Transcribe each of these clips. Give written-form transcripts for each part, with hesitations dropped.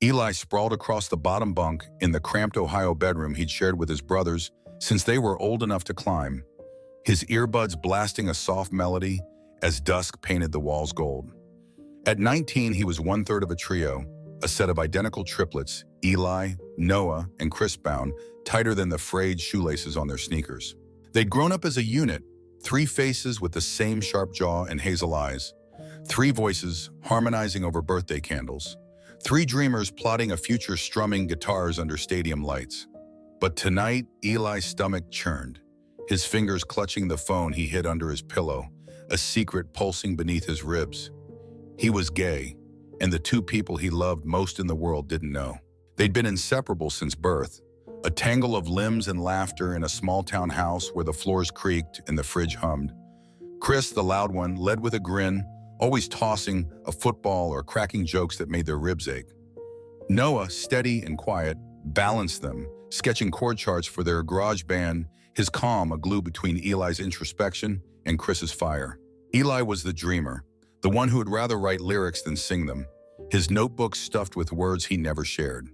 Eli sprawled across the bottom bunk in the cramped Ohio bedroom he'd shared with his brothers since they were old enough to climb, his earbuds blasting a soft melody as dusk painted the walls gold. At 19, he was one-third of a trio, a set of identical triplets, Eli, Noah, and Chris, bound tighter than the frayed shoelaces on their sneakers. They'd grown up as a unit, three faces with the same sharp jaw and hazel eyes, three voices harmonizing over birthday candles, three dreamers plotting a future strumming guitars under stadium lights. But tonight, Eli's stomach churned, his fingers clutching the phone he hid under his pillow, a secret pulsing beneath his ribs. He was gay, and the two people he loved most in the world didn't know. They'd been inseparable since birth, a tangle of limbs and laughter in a small-town house where the floors creaked and the fridge hummed. Chris, the loud one, led with a grin, always tossing a football or cracking jokes that made their ribs ache. Noah, steady and quiet, balanced them, sketching chord charts for their garage band, his calm a glue between Eli's introspection and Chris's fire. Eli was the dreamer, the one who would rather write lyrics than sing them, his notebook stuffed with words he never shared.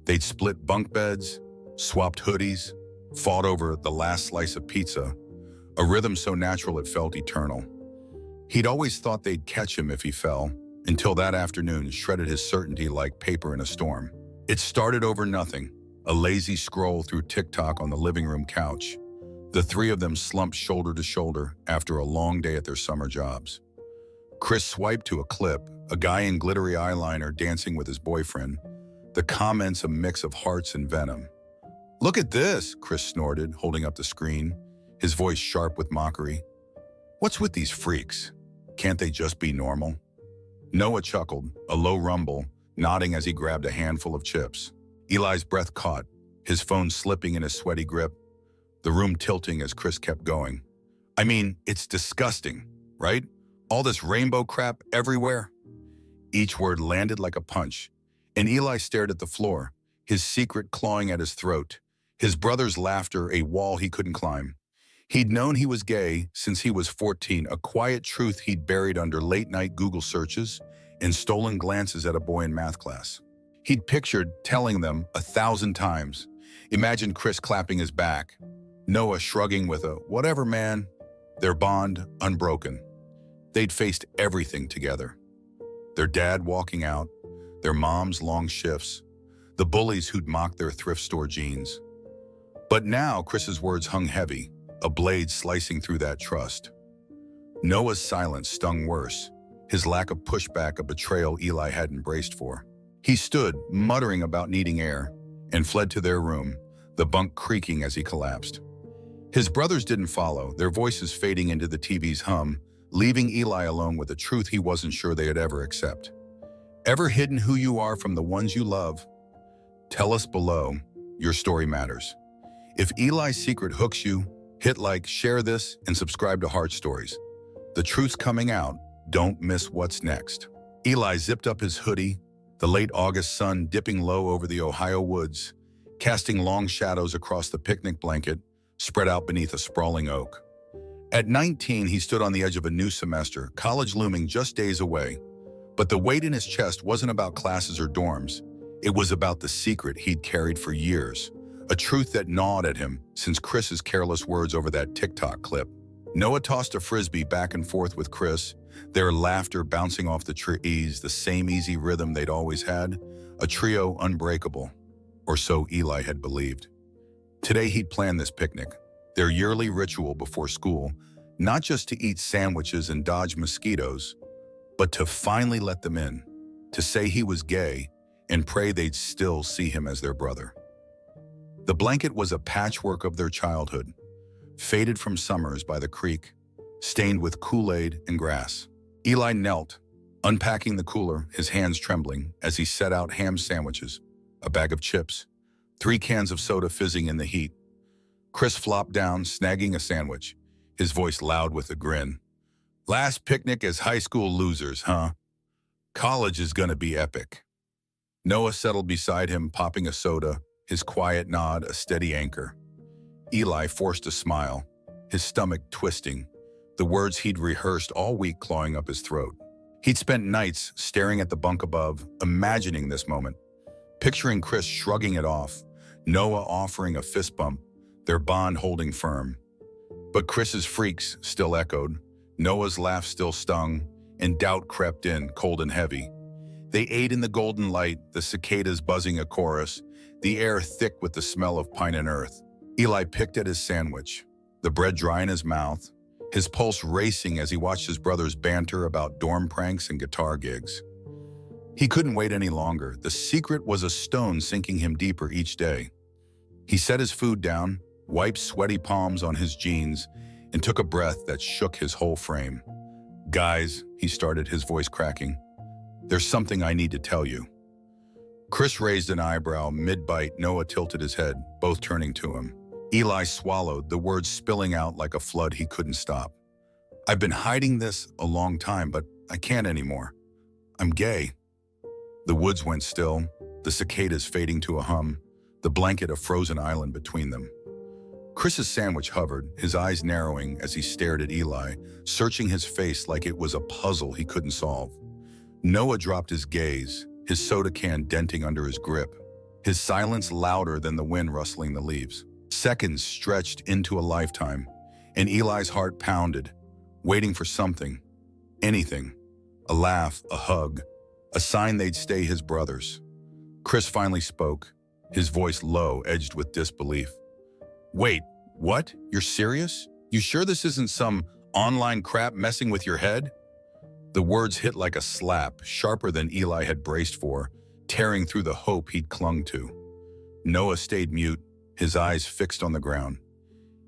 They'd split bunk beds, swapped hoodies, fought over the last slice of pizza, a rhythm so natural it felt eternal. He'd always thought they'd catch him if he fell, until that afternoon shredded his certainty like paper in a storm. It started over nothing, a lazy scroll through TikTok on the living room couch. The three of them slumped shoulder to shoulder after a long day at their summer jobs. Chris swiped to a clip, a guy in glittery eyeliner dancing with his boyfriend, the comments a mix of hearts and venom. "Look at this," Chris snorted, holding up the screen, his voice sharp with mockery. "What's with these freaks? Can't they just be normal?" Noah chuckled, a low rumble, nodding as he grabbed a handful of chips. Eli's breath caught, his phone slipping in his sweaty grip, the room tilting as Chris kept going. "I mean, it's disgusting, right? All this rainbow crap everywhere." Each word landed like a punch, and Eli stared at the floor, his secret clawing at his throat, his brother's laughter a wall he couldn't climb. He'd known he was gay since he was 14, a quiet truth he'd buried under late-night Google searches and stolen glances at a boy in math class. He'd pictured telling them 1,000 times, imagined Chris clapping his back, Noah shrugging with a "whatever, man," their bond unbroken. They'd faced everything together. Their dad walking out, their mom's long shifts, the bullies who'd mocked their thrift store jeans. But now Chris's words hung heavy, a blade slicing through that trust. Noah's silence stung worse, his lack of pushback a betrayal Eli hadn't braced for. He stood, muttering about needing air, and fled to their room, the bunk creaking as he collapsed. His brothers didn't follow, their voices fading into the TV's hum, leaving Eli alone with a truth he wasn't sure they'd ever accept. Ever hidden who you are from the ones you love? Tell us below. Your story matters. If Eli's secret hooks you, hit like, share this, and subscribe to Heart Stories. The truth's coming out. Don't miss what's next. Eli zipped up his hoodie, the late August sun dipping low over the Ohio woods, casting long shadows across the picnic blanket spread out beneath a sprawling oak. At 19, he stood on the edge of a new semester, college looming just days away. But the weight in his chest wasn't about classes or dorms. It was about the secret he'd carried for years, a truth that gnawed at him since Chris's careless words over that TikTok clip. Noah tossed a frisbee back and forth with Chris, their laughter bouncing off the trees, the same easy rhythm they'd always had, a trio unbreakable, or so Eli had believed. Today he'd planned this picnic, their yearly ritual before school, not just to eat sandwiches and dodge mosquitoes, but to finally let them in, to say he was gay and pray they'd still see him as their brother. The blanket was a patchwork of their childhood, faded from summers by the creek, stained with Kool-Aid and grass. Eli knelt, unpacking the cooler, his hands trembling as he set out ham sandwiches, a bag of chips, 3 cans of soda fizzing in the heat. Chris flopped down, snagging a sandwich, his voice loud with a grin. "Last picnic as high school losers, huh? College is gonna be epic." Noah settled beside him, popping a soda, his quiet nod a steady anchor. Eli forced a smile, his stomach twisting, the words he'd rehearsed all week clawing up his throat. He'd spent nights staring at the bunk above, imagining this moment, Picturing Chris shrugging it off, Noah offering a fist bump, their bond holding firm. But Chris's freaks still echoed, Noah's laugh still stung, and doubt crept in, cold and heavy. They ate in the golden light, the cicadas buzzing a chorus, the air thick with the smell of pine and earth. Eli picked at his sandwich, the bread dry in his mouth, his pulse racing as he watched his brothers banter about dorm pranks and guitar gigs. He couldn't wait any longer. The secret was a stone sinking him deeper each day. He set his food down, wiped sweaty palms on his jeans, and took a breath that shook his whole frame. "Guys," he started, his voice cracking, "there's something I need to tell you." Chris raised an eyebrow. Mid-bite, Noah tilted his head, both turning to him. Eli swallowed, the words spilling out like a flood he couldn't stop. "I've been hiding this a long time, but I can't anymore. I'm gay." The woods went still, the cicadas fading to a hum, the blanket a frozen island between them. Chris's sandwich hovered, his eyes narrowing as he stared at Eli, searching his face like it was a puzzle he couldn't solve. Noah dropped his gaze, his soda can denting under his grip, his silence louder than the wind rustling the leaves. Seconds stretched into a lifetime, and Eli's heart pounded, waiting for something, anything, a laugh, a hug, a sign they'd stay his brothers. Chris finally spoke, his voice low, edged with disbelief. "Wait, what? You're serious? You sure this isn't some online crap messing with your head?" The words hit like a slap, sharper than Eli had braced for, tearing through the hope he'd clung to. Noah stayed mute, his eyes fixed on the ground,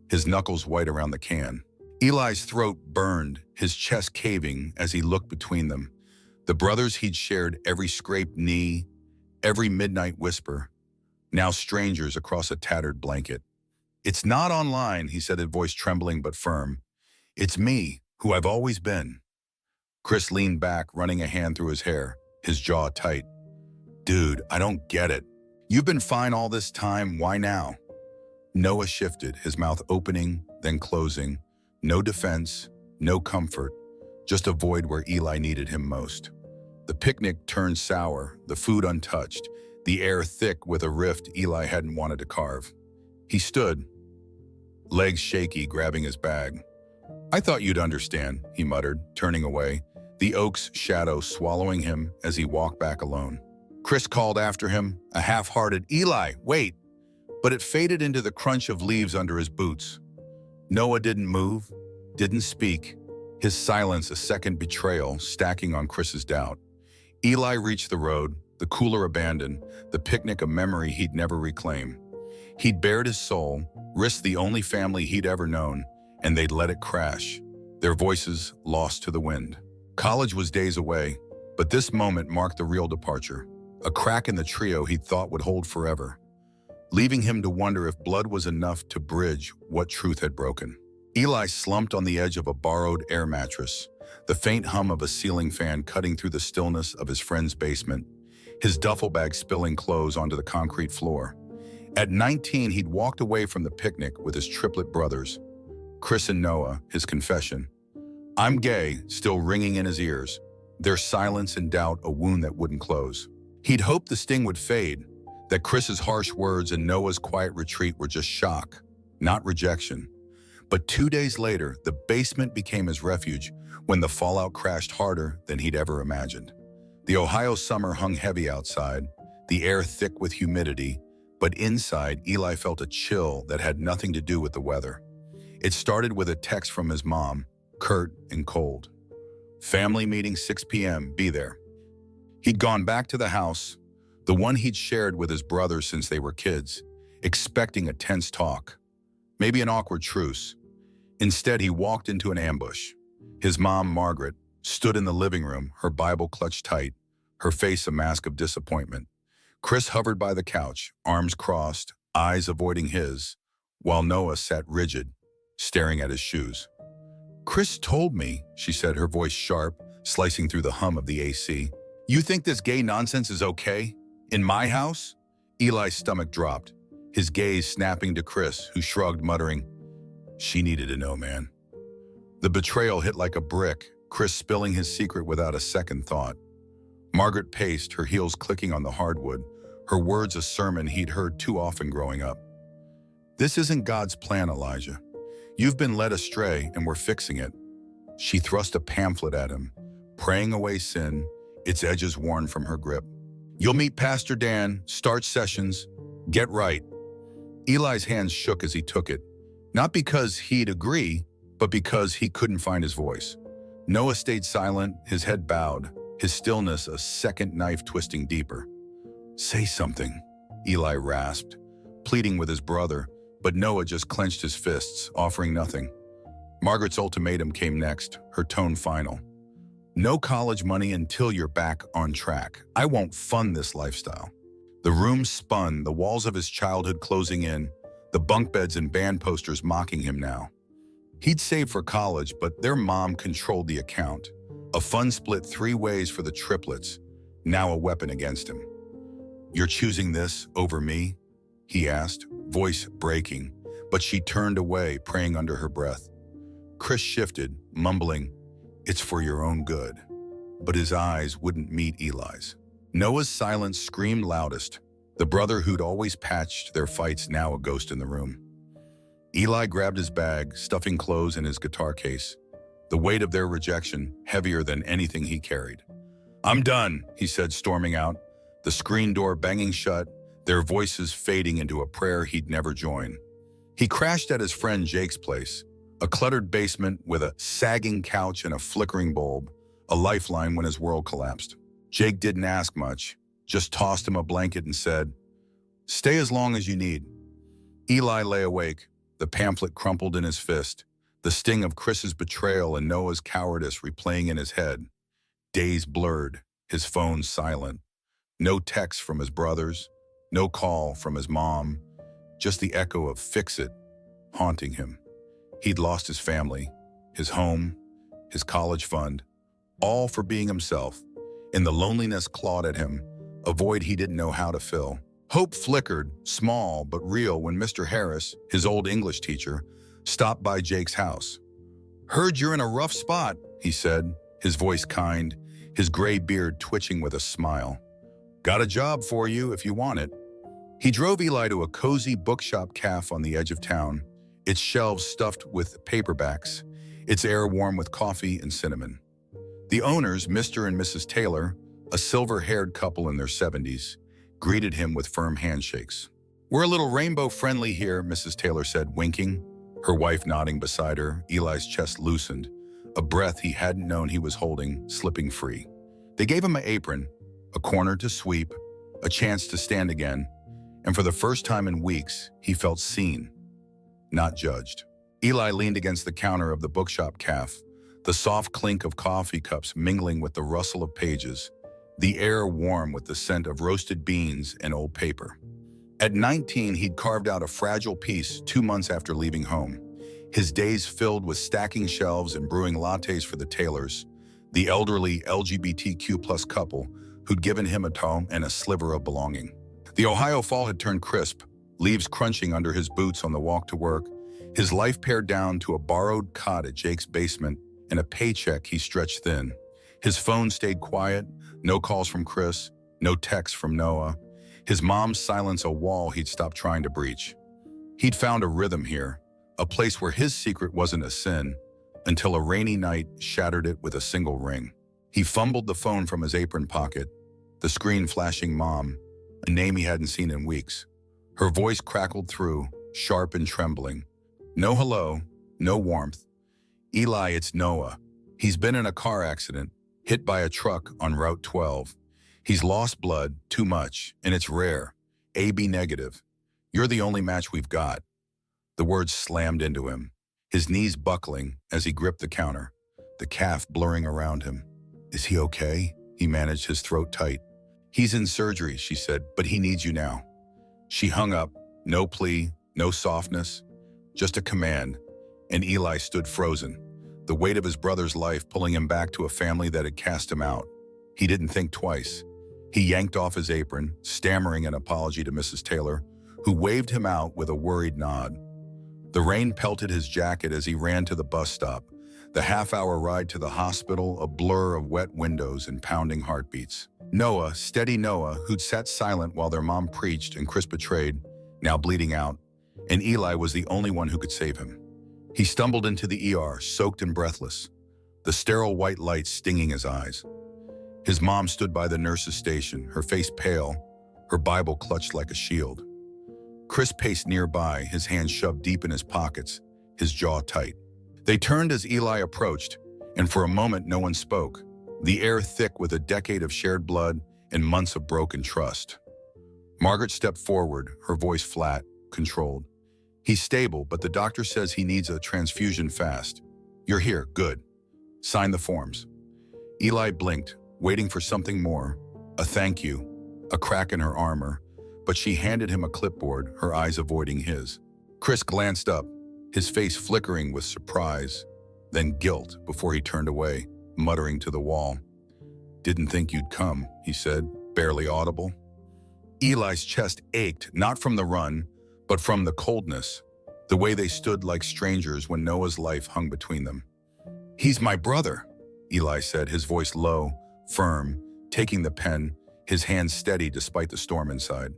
his knuckles white around the can. Eli's throat burned, his chest caving as he looked between them. The brothers he'd shared every scraped knee, every midnight whisper, now strangers across a tattered blanket. "It's not online," he said, his voice trembling but firm. "It's me, who I've always been." Chris leaned back, running a hand through his hair, his jaw tight. "Dude, I don't get it. You've been fine all this time, why now?" Noah shifted, his mouth opening, then closing. No defense, no comfort, just a void where Eli needed him most. The picnic turned sour, the food untouched, the air thick with a rift Eli hadn't wanted to carve. He stood, legs shaky, grabbing his bag. "I thought you'd understand," he muttered, turning away, the oak's shadow swallowing him as he walked back alone. Chris called after him, a half-hearted, "Eli, wait!" But it faded into the crunch of leaves under his boots. Noah didn't move, didn't speak, his silence a second betrayal stacking on Chris's doubt. Eli reached the road, the cooler abandoned, the picnic a memory he'd never reclaim. He'd bared his soul, risked the only family he'd ever known, and they'd let it crash, their voices lost to the wind. College was days away, but this moment marked the real departure, a crack in the trio he'd thought would hold forever, leaving him to wonder if blood was enough to bridge what truth had broken. Eli slumped on the edge of a borrowed air mattress, the faint hum of a ceiling fan cutting through the stillness of his friend's basement, his duffel bag spilling clothes onto the concrete floor. At 19, he'd walked away from the picnic with his triplet brothers, Chris and Noah, his confession. "I'm gay," still ringing in his ears, their silence and doubt a wound that wouldn't close. He'd hoped the sting would fade, that Chris's harsh words and Noah's quiet retreat were just shock, not rejection. But 2 days later, the basement became his refuge when the fallout crashed harder than he'd ever imagined. The Ohio summer hung heavy outside, the air thick with humidity, but inside, Eli felt a chill that had nothing to do with the weather. It started with a text from his mom, curt and cold. "Family meeting 6 p.m., be there." He'd gone back to the house, the one he'd shared with his brothers since they were kids, expecting a tense talk, maybe an awkward truce. Instead, he walked into an ambush. His mom, Margaret, stood in the living room, her Bible clutched tight, her face a mask of disappointment. Chris hovered by the couch, arms crossed, eyes avoiding his, while Noah sat rigid, staring at his shoes. "Chris told me," she said, her voice sharp, slicing through the hum of the AC. "You think this gay nonsense is okay? In my house?" Eli's stomach dropped, his gaze snapping to Chris, who shrugged, muttering, "She needed to know, man." The betrayal hit like a brick, Chris spilling his secret without a second thought. Margaret paced, her heels clicking on the hardwood, her words a sermon he'd heard too often growing up. "This isn't God's plan, Elijah. You've been led astray and we're fixing it." She thrust a pamphlet at him, praying away sin, its edges worn from her grip. "You'll meet Pastor Dan, start sessions, get right." Eli's hands shook as he took it, not because he'd agree, but because he couldn't find his voice. Noah stayed silent, his head bowed, his stillness a second knife twisting deeper. "Say something," Eli rasped, pleading with his brother, but Noah just clenched his fists, offering nothing. Margaret's ultimatum came next, her tone final. "No college money until you're back on track. I won't fund this lifestyle." The room spun, the walls of his childhood closing in, the bunk beds and band posters mocking him now. He'd saved for college, but their mom controlled the account. A fund split 3 ways for the triplets, now a weapon against him. "You're choosing this over me?" he asked, voice breaking, but she turned away, praying under her breath. Chris shifted, mumbling, "It's for your own good." But his eyes wouldn't meet Eli's. Noah's silence screamed loudest, the brother who'd always patched their fights now a ghost in the room. Eli grabbed his bag, stuffing clothes in his guitar case, the weight of their rejection heavier than anything he carried. "I'm done," he said, storming out, the screen door banging shut, their voices fading into a prayer he'd never join. He crashed at his friend Jake's place, a cluttered basement with a sagging couch and a flickering bulb, a lifeline when his world collapsed. Jake didn't ask much, just tossed him a blanket and said, "Stay as long as you need." Eli lay awake, the pamphlet crumpled in his fist, the sting of Chris's betrayal and Noah's cowardice replaying in his head. Days blurred, his phone silent. No text from his brothers, no call from his mom, just the echo of "fix it" haunting him. He'd lost his family, his home, his college fund, all for being himself, and the loneliness clawed at him, a void he didn't know how to fill. Hope flickered, small but real, when Mr. Harris, his old English teacher, stopped by Jake's house. "Heard you're in a rough spot," he said, his voice kind, his gray beard twitching with a smile. "Got a job for you if you want it." He drove Eli to a cozy bookshop café on the edge of town, its shelves stuffed with paperbacks, its air warm with coffee and cinnamon. The owners, Mr. and Mrs. Taylor, a silver-haired couple in their 70s, greeted him with firm handshakes. "We're a little rainbow-friendly here," Mrs. Taylor said, winking, her wife nodding beside her. Eli's chest loosened, a breath he hadn't known he was holding, slipping free. They gave him an apron, a corner to sweep, a chance to stand again, and for the first time in weeks, he felt seen, not judged. Eli leaned against the counter of the bookshop café, the soft clink of coffee cups mingling with the rustle of pages, the air warm with the scent of roasted beans and old paper. At 19, he'd carved out a fragile piece 2 months after leaving home, his days filled with stacking shelves and brewing lattes for the Taylors, the elderly LGBTQ+ couple who'd given him a home and a sliver of belonging. The Ohio fall had turned crisp, leaves crunching under his boots on the walk to work, his life pared down to a borrowed cot at Jake's basement and a paycheck he stretched thin. His phone stayed quiet, no calls from Chris, no texts from Noah. His mom's silence a wall he'd stopped trying to breach. He'd found a rhythm here, a place where his secret wasn't a sin, until a rainy night shattered it with a single ring. He fumbled the phone from his apron pocket, the screen flashing Mom, a name he hadn't seen in weeks. Her voice crackled through, sharp and trembling. No hello, no warmth. "Eli, it's Noah. He's been in a car accident, hit by a truck on Route 12. He's lost blood, too much, and it's rare. AB negative. You're the only match we've got." The words slammed into him, his knees buckling as he gripped the counter, the calf blurring around him. "Is he okay?" He managed, his throat tight. "He's in surgery," she said, "but he needs you now." She hung up, no plea, no softness, just a command, and Eli stood frozen, the weight of his brother's life pulling him back to a family that had cast him out. He didn't think twice. He yanked off his apron, stammering an apology to Mrs. Taylor, who waved him out with a worried nod. The rain pelted his jacket as he ran to the bus stop, the half-hour ride to the hospital a blur of wet windows and pounding heartbeats. Noah, steady Noah, who'd sat silent while their mom preached and Chris betrayed, now bleeding out, and Eli was the only one who could save him. He stumbled into the ER, soaked and breathless, the sterile white light stinging his eyes. His mom stood by the nurse's station, her face pale, her Bible clutched like a shield. Chris paced nearby, his hands shoved deep in his pockets, his jaw tight. They turned as Eli approached, and for a moment no one spoke, the air thick with a decade of shared blood and months of broken trust. Margaret stepped forward, her voice flat, controlled. "He's stable, but the doctor says he needs a transfusion fast. You're here, good. Sign the forms." Eli blinked, waiting for something more, a thank you, a crack in her armor, but she handed him a clipboard, her eyes avoiding his. Chris glanced up, his face flickering with surprise, then guilt before he turned away, muttering to the wall. "Didn't think you'd come," he said, barely audible. Eli's chest ached, not from the run, but from the coldness, the way they stood like strangers when Noah's life hung between them. "He's my brother," Eli said, his voice low, firm, taking the pen, his hands steady despite the storm inside.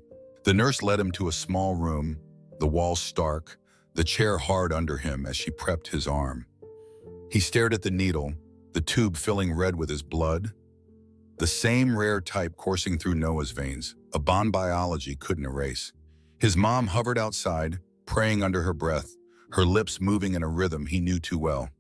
The nurse led him to a small room, the walls stark, the chair hard under him as she prepped his arm. He stared at the needle, the tube filling red with his blood, the same rare type coursing through Noah's veins, a bond biology couldn't erase. His mom hovered outside, praying under her breath, her lips moving in a rhythm he knew too well.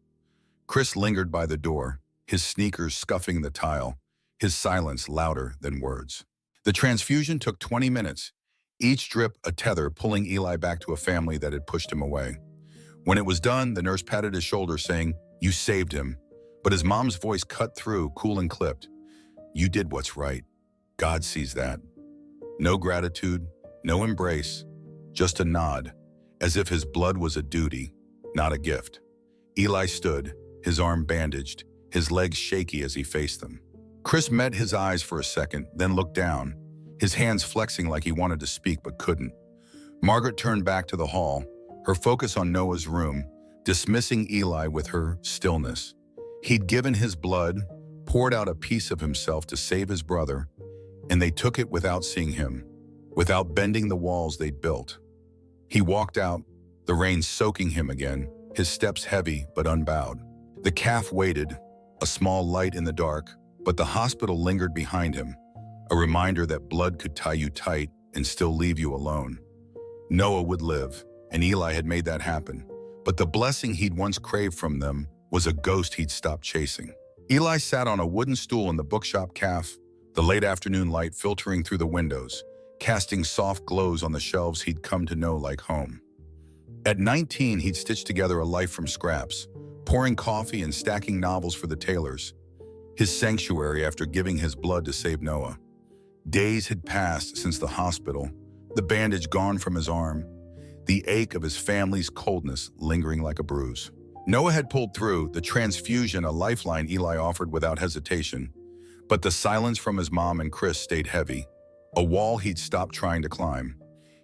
Chris lingered by the door, his sneakers scuffing the tile, his silence louder than words. The transfusion took 20 minutes, each drip a tether pulling Eli back to a family that had pushed him away. When it was done, the nurse patted his shoulder saying, "You saved him," but his mom's voice cut through, cool and clipped. "You did what's right. God sees that." No gratitude, no embrace, just a nod, as if his blood was a duty, not a gift. Eli stood, his arm bandaged, his legs shaky as he faced them. Chris met his eyes for a second, then looked down, his hands flexing like he wanted to speak but couldn't. Margaret turned back to the hall, her focus on Noah's room, dismissing Eli with her stillness. He'd given his blood, poured out a piece of himself to save his brother, and they took it without seeing him, without bending the walls they'd built. He walked out, the rain soaking him again, his steps heavy but unbowed. The calf waited, a small light in the dark, but the hospital lingered behind him, a reminder that blood could tie you tight and still leave you alone. Noah would live, and Eli had made that happen, but the blessing he'd once craved from them was a ghost he'd stopped chasing. Eli sat on a wooden stool in the bookshop caf, the late afternoon light filtering through the windows, casting soft glows on the shelves he'd come to know like home. At 19, he'd stitched together a life from scraps, pouring coffee and stacking novels for the tailors, his sanctuary after giving his blood to save Noah. Days had passed since the hospital, the bandage gone from his arm, the ache of his family's coldness lingering like a bruise. Noah had pulled through, the transfusion a lifeline Eli offered without hesitation, but the silence from his mom and Chris stayed heavy, a wall he'd stopped trying to climb.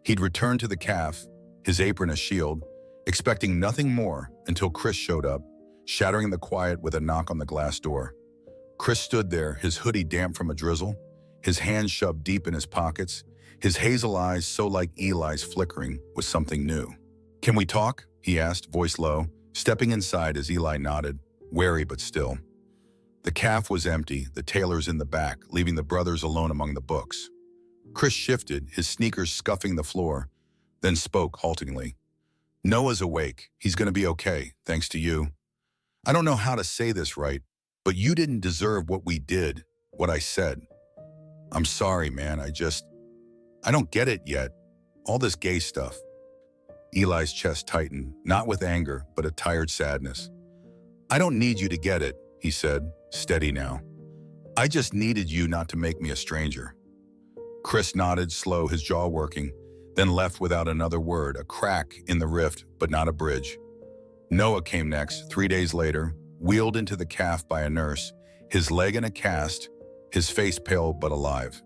He'd returned to the caf, his apron a shield, expecting nothing more until Chris showed up, shattering the quiet with a knock on the glass door. Chris stood there, his hoodie damp from a drizzle, his hands shoved deep in his pockets, his hazel eyes so like Eli's flickering with something new. "Can we talk?" he asked, voice low, stepping inside as Eli nodded, wary but still. The caf was empty, the tailors in the back, leaving the brothers alone among the books. Chris shifted, his sneakers scuffing the floor, then spoke haltingly. "Noah's awake. He's going to be okay, thanks to you. I don't know how to say this right, but you didn't deserve what we did, what I said. I'm sorry, man, I don't get it yet. All this gay stuff." Eli's chest tightened, not with anger, but a tired sadness. "I don't need you to get it," he said, steady now. "I just needed you not to make me a stranger." Chris nodded, slow, his jaw working, then left without another word, a crack in the rift, but not a bridge. Noah came next, 3 days later, wheeled into the caf by a nurse, his leg in a cast, his face pale but alive.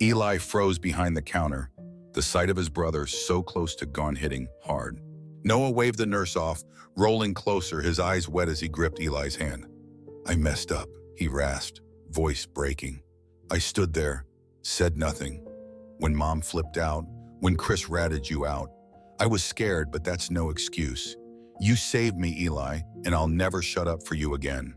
Eli froze behind the counter, the sight of his brother so close to gone hitting hard. Noah waved the nurse off, rolling closer, his eyes wet as he gripped Eli's hand. "I messed up," he rasped, voice breaking. I stood there, said nothing. When Mom flipped out, when Chris ratted you out, I was scared, but that's no excuse. You saved me, Eli, and I'll never shut up for you again.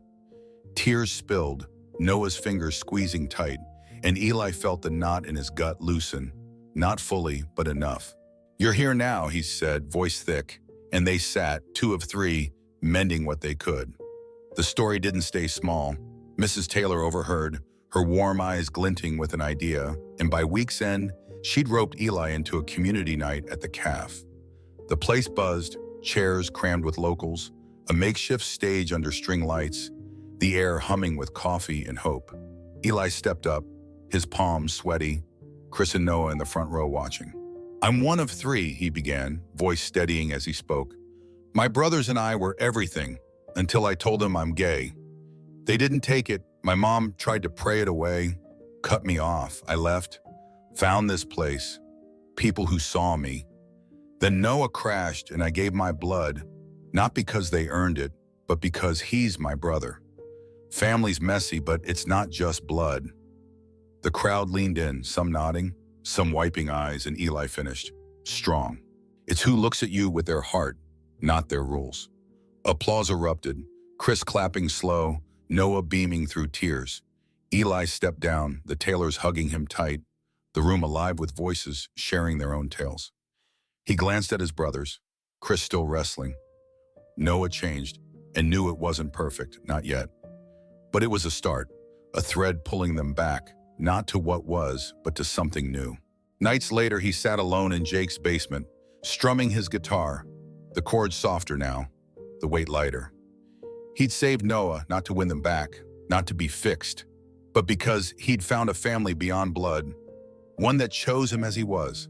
Tears spilled, Noah's fingers squeezing tight, and Eli felt the knot in his gut loosen. Not fully, but enough. You're here now, he said, voice thick, and they sat, two of three, mending what they could. The story didn't stay small. Mrs. Taylor overheard, her warm eyes glinting with an idea, and by week's end, she'd roped Eli into a community night at the café. The place buzzed, chairs crammed with locals, a makeshift stage under string lights, the air humming with coffee and hope. Eli stepped up, his palms sweaty, Chris and Noah in the front row watching. I'm one of three, he began, voice steadying as he spoke. My brothers and I were everything until I told them I'm gay. They didn't take it. My mom tried to pray it away, cut me off. I left, found this place, people who saw me. Then Noah crashed and I gave my blood, not because they earned it, but because he's my brother. Family's messy, but it's not just blood. The crowd leaned in, some nodding, some wiping eyes, and Eli finished, strong. It's who looks at you with their heart, not their rules. Applause erupted, Chris clapping slow, Noah beaming through tears. Eli stepped down, the Taylors hugging him tight, the room alive with voices sharing their own tales. He glanced at his brothers, Chris still wrestling. Noah changed and knew it wasn't perfect, not yet. But it was a start, a thread pulling them back, not to what was, but to something new. Nights later, he sat alone in Jake's basement, strumming his guitar, the chords softer now, the weight lighter. He'd saved Noah not to win them back, not to be fixed, but because he'd found a family beyond blood, one that chose him as he was.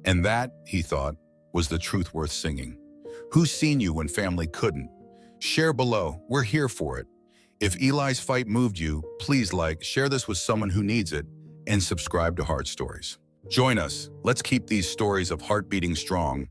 And that, he thought, was the truth worth singing. Who's seen you when family couldn't? Share below, we're here for it. If Eli's fight moved you, please share this with someone who needs it, and subscribe to Heart Stories. Join us, let's keep these stories of heart beating strong